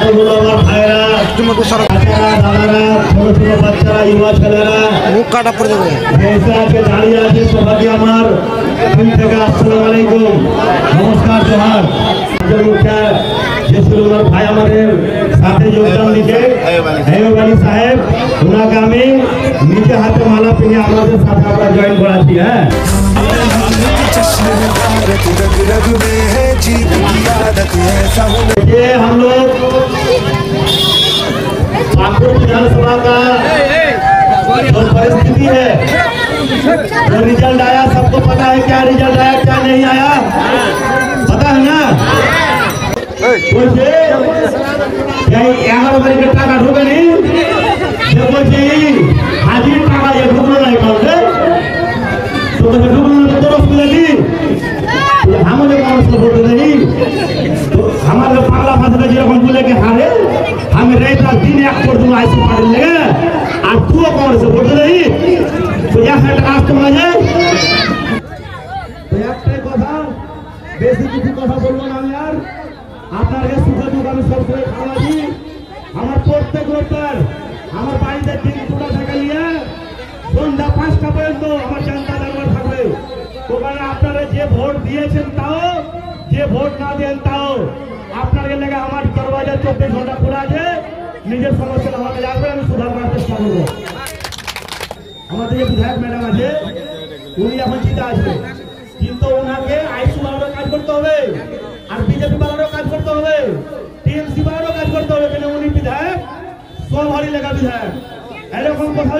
কতগুলো আমার ভাইরা, চাচারা, দাদারা, ছোট ছোট বাচ্চারা, ইউয়া ছেলেরা মুখ কাটা পড়ে যাবে। এসে আজকে দাঁড়িয়ে আছে সবাইকে আমার দিন থেকে আসসালামু আলাইকুম, নমস্কার, জোহার। আমার ভাই আমাদের সাথে যোগদান দিচ্ছে আইয়ুব আলী সাহেব, ওনাকে আমি নিজে হাতে মালা পিনে আমাদের সাথে আমরা জয়েন করাচ্ছি। হ্যাঁ, ये हम लोग पाकुड़ विधानसभा का जो परिस्थिति है, जो रिजल्ट आया सबको पता है। क्या रिजल्ट आया, क्या नहीं आया, पता है ना? টাকা ঢুকে নি, বলছি হাজির টাকা যে ঢুকলো না অ্যাকাউন্টে, ঢুকলো না তোর অসুবিধা কি? আমাদের মানুষকে বলতে দেই, আমাদের বাংলা ভাষাটা যেরকম বলে কে হারে, আমি রেটা দিনে এক করে দেবো আইসি পার্টির লেগে, আর তুও কংগ্রেসে বলতে দেই, তো 1,000 টাকা আসতে মাঝে। একটাই কথা, বেশি কিছু কথা বলবো না আমি আর। আপনাকে সুখে দুঃখ আমি সবসময় খাওয়াছি। আমার প্রত্যেক লোকটার আমার বাড়িতে 3টা থেকে নিয়ে সন্ধ্যা 5টা পর্যন্ত আমার জানতা দরবার থাকবে। ওখানে আপনারা যে ভোট দিয়েছেন তাও, যে ভোট না দেন তাও, আপনাদের লেগে আমার দরবাজা 24 ঘন্টা খোলা আছে। নিজের সমস্যা আমাকে আসবে, আমি সুধার করার চেষ্টা করবো। আমাদের যে বিধায়ক ম্যাডাম আছে, উনি এখন জিতে আসবে, কিন্তু ওনাকে আইসি বাড়ানোর কাজ করতে হবে, আর বিজেপি বাড়ানোর কাজ করতে হবে, টিএমসি বাড়ানোর কাজ করতে হবে। কেন উনি বিধায়ক, সব হারি লেখা বিধায়ক, এরকম কথা